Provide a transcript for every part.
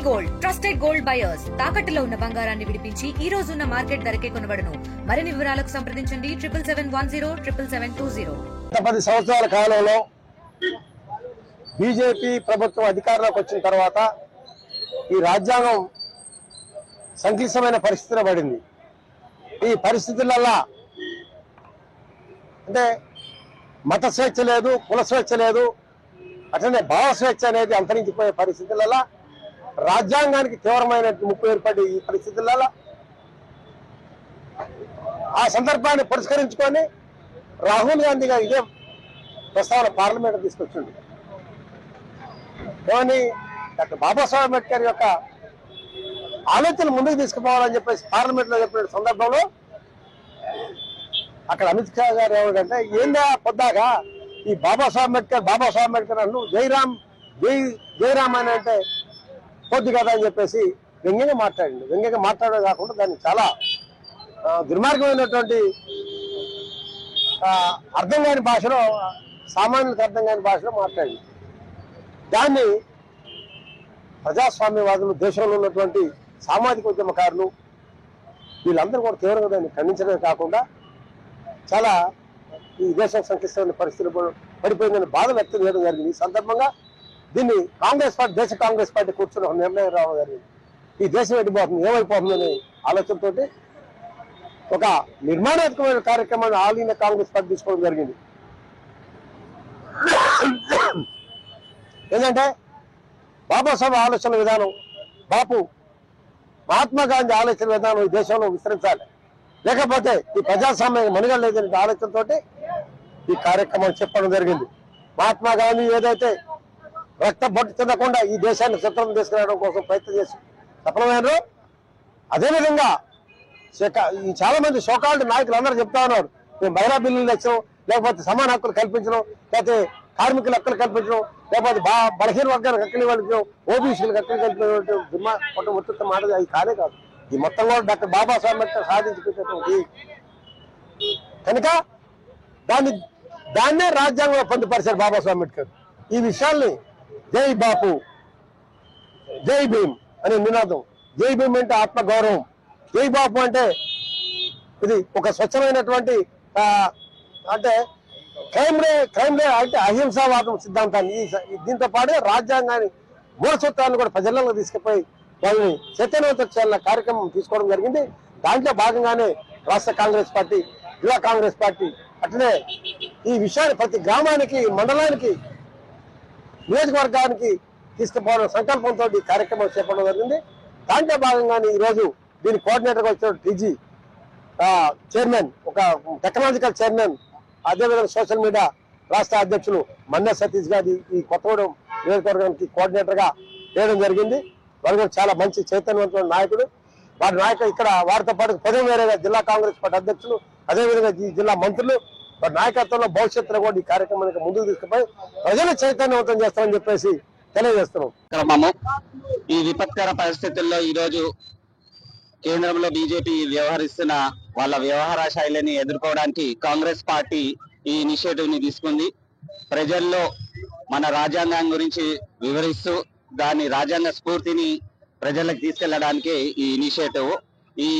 Gold trusted gold buyers తాకట్టులో ఉన్న బంగారాన్ని విడిపించి ఈ రోజు ఉన్న మార్కెట్ ధరకే కొనబడును. మరిన్ని వివరాలకు సంప్రదించండి 7710 10 సంవత్సరాల కాలంలో బీజేపీ ప్రభుత్వం అధికారంలోకి వచ్చిన తర్వాత ఈ రాజ్యాంగం సంక్లిష్టమైన పరిస్థితిలో పడింది. ఈ పరిస్థితులలో అంటే మత స్వేచ్ఛ లేదు, కుల స్వేచ్ఛ లేదు, అట్లనే భావ స్వేచ్ఛ అనేది అంతరించిపోయే పరిస్థితులలో రాజ్యాంగానికి తీవ్రమైన ముప్పు ఏర్పడి ఈ పరిస్థితులలో ఆ సందర్భాన్ని పురస్కరించుకొని రాహుల్ గాంధీ గారు ఇదే ప్రస్తావన పార్లమెంట్ తీసుకొచ్చింది. కానీ డాక్టర్ బాబాసాహెబ్ అంబేద్కర్ యొక్క ఆలోచనలు ముందుకు తీసుకుపోవాలని చెప్పేసి పార్లమెంట్ లో చెప్పిన సందర్భంలో అక్కడ అమిత్ షా గారు ఏమంటే ఏందా పొద్దాగా ఈ బాబాసాహెబ్ అంబేద్కర్ అన్ను జైరామ్ అని అంటే పొద్దు కదా అని చెప్పేసి వ్యంగ్యంగా మాట్లాడింది. వ్యంగ్యంగా మాట్లాడడం కాకుండా దాన్ని చాలా దుర్మార్గమైనటువంటి అర్థం కాని భాషలో, సామాన్యులకు అర్థం కాని భాషలో మాట్లాడింది. దాన్ని ప్రజాస్వామ్యవాదులు, దేశంలో ఉన్నటువంటి సామాజిక ఉద్యమకారులు వీళ్ళందరూ కూడా తీవ్రంగా దాన్ని ఖండించడమే కాకుండా చాలా ఈ దేశం సంక్లిష్టమైన పరిస్థితులు పడిపోయిందని బాధ వ్యక్తం చేయడం జరిగింది. ఈ సందర్భంగా దీన్ని దేశ కాంగ్రెస్ పార్టీ కూర్చుని ఒక నిర్ణయం రావడం జరిగింది. ఈ దేశం ఎడిపోతుంది, ఏమైపోతుందనే ఆలోచనతో ఒక నిర్మాణాత్మకమైన కార్యక్రమాన్ని ఆల్ ఇండియా కాంగ్రెస్ పార్టీ తీసుకోవడం జరిగింది. ఏంటంటే బాబాసాహెబ్ ఆలోచన విధానం, మహాత్మా గాంధీ ఆలోచన విధానం ఈ దేశంలో విస్తరించాలి, లేకపోతే ఈ ప్రజాస్వామ్యం మనుగడ లేదనే ఆలోచనతో ఈ కార్యక్రమం చెప్పడం జరిగింది. మహాత్మా గాంధీ ఏదైతే రక్త బొట్టు తినకుండా ఈ దేశాన్ని చిత్రం తీసుకురావడం కోసం ప్రయత్నం చేసి సఫలమైనరు, అదేవిధంగా ఈ చాలా మంది సోకాల్డ్ నాయకులు అందరూ చెప్తా ఉన్నారు మేము మహిళా బిల్లులు తెచ్చడం, లేకపోతే సమాన హక్కులు కల్పించడం, లేకపోతే కార్మికుల హక్కులు కల్పించడం, లేకపోతే బలహీన వర్గాలకు హక్కులు కల్పించడం, ఓబీసీలకు హక్కులు కల్పించడం ఉత్తుత్త మాట అది కానే కాదు. ఈ మొత్తం కూడా డాక్టర్ బాబాసాహెబ్ అంబేద్కర్ సాధించిపెట్టేటువంటి కనుక దాన్నే రాజ్యాంగంలో పొందుపరిచారు బాబాసాహెబ్ అంబేద్కర్. ఈ విషయాల్ని జై బాపు జై భీమ్ అనే నినాదం. జై భీమ్ అంటే ఆత్మగౌరవం, జై బాపు అంటే ఇది ఒక స్వచ్ఛమైనటువంటి అంటే క్రైమ్ రే అంటే అహింసావాదం సిద్ధాంతాన్ని దీంతో పాటు రాజ్యాంగాన్ని మూల సూత్రాలను కూడా ప్రజల్లో తీసుకుపోయి వాళ్ళని చైతన్యవంతం చేయాలన్న కార్యక్రమం తీసుకోవడం జరిగింది. దాంట్లో భాగంగానే రాష్ట్ర కాంగ్రెస్ పార్టీ, జిల్లా కాంగ్రెస్ పార్టీ అట్లనే ఈ విషయాన్ని ప్రతి గ్రామానికి, మండలానికి, నియోజకవర్గానికి తీసుకుపోవడం సంకల్పంతో ఈ కార్యక్రమం చేపట్టడం జరిగింది. దాంట్లో భాగంగానే ఈరోజు దీని కోఆర్డినేటర్గా వచ్చిన టీజీ చైర్మన్, ఒక టెక్నాలజికల్ చైర్మన్, అదేవిధంగా సోషల్ మీడియా రాష్ట్ర అధ్యక్షులు మన్నె సతీష్ గారి ఈ కొత్తగూడెం నియోజకవర్గానికి కోఆర్డినేటర్గా వేయడం జరిగింది. వారు కూడా చాలా మంచి చైతన్యవంతమైన నాయకుడు. ఇక్కడ వారితో పాటు వేరేగా జిల్లా కాంగ్రెస్ పార్టీ అధ్యక్షులు, అదేవిధంగా ఈ జిల్లా మంత్రులు వారి నాయకత్వంలో భవిష్యత్తులో కూడా ఈ కార్యక్రమానికి ముందుకు తీసుకుపోయి ప్రజలు చైతన్యవంతం చేస్తామని చెప్పేసి తెలియజేస్తున్నాం. ఈ విపత్కర పరిస్థితుల్లో ఈరోజు కేంద్రంలో బీజేపీ వ్యవహరిస్తున్న వాళ్ళ వ్యవహార శైలిని ఎదుర్కోవడానికి కాంగ్రెస్ పార్టీ ఈ ఇనిషియేటివ్ ని తీసుకుంది. ప్రజల్లో మన రాజ్యాంగం గురించి వివరిస్తూ దాని రాజ్యాంగ స్ఫూర్తిని ప్రజలకు తీసుకెళ్లడానికి ఈ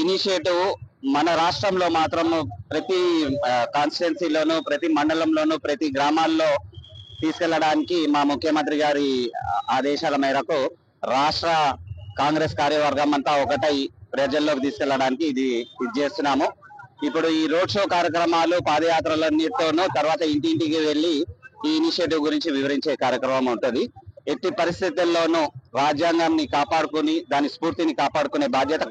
ఇనిషియేటివ్ మన రాష్ట్రంలో మాత్రం ప్రతి కాన్స్టిట్యున్సీలోనూ, ప్రతి మండలంలోనూ, ప్రతి గ్రామాల్లో తీసుకెళ్లడానికి మా ముఖ్యమంత్రి గారి ఆదేశాల మేరకు రాష్ట్ర కాంగ్రెస్ కార్యవర్గం అంతా ఒకటై ప్రజల్లోకి తీసుకెళ్లడానికి ఇది చేస్తున్నాము. ఇప్పుడు ఈ రోడ్ షో కార్యక్రమాలు, పాదయాత్రలన్నిటితోనూ తర్వాత ఇంటింటికి వెళ్లి ఈ ఇనిషియేటివ్ గురించి వివరించే కార్యక్రమం ఉంటుంది. ఎట్టి పరిస్థితుల్లోనూ రాజ్యాంగాన్ని కాపాడుకుని దాని స్ఫూర్తిని కాపాడుకునే బాధ్యత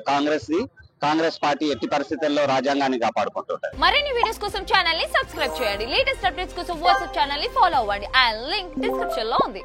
కాంగ్రెస్ పార్టీ ఎట్టి పరిస్థితుల్లో రాజ్యాంగాన్ని కాపాడుకుంటుంటారు. మరిన్ని వీడియోస్ కోసం ఛానల్ ని సబ్స్క్రైబ్ చేయండి. లేటెస్ట్ అప్డేట్స్ కోసం వాట్సాప్ ఛానల్ ని ఫాలో అవ్వండి. ఆ లింక్ డిస్క్రిప్షన్ లో ఉంది.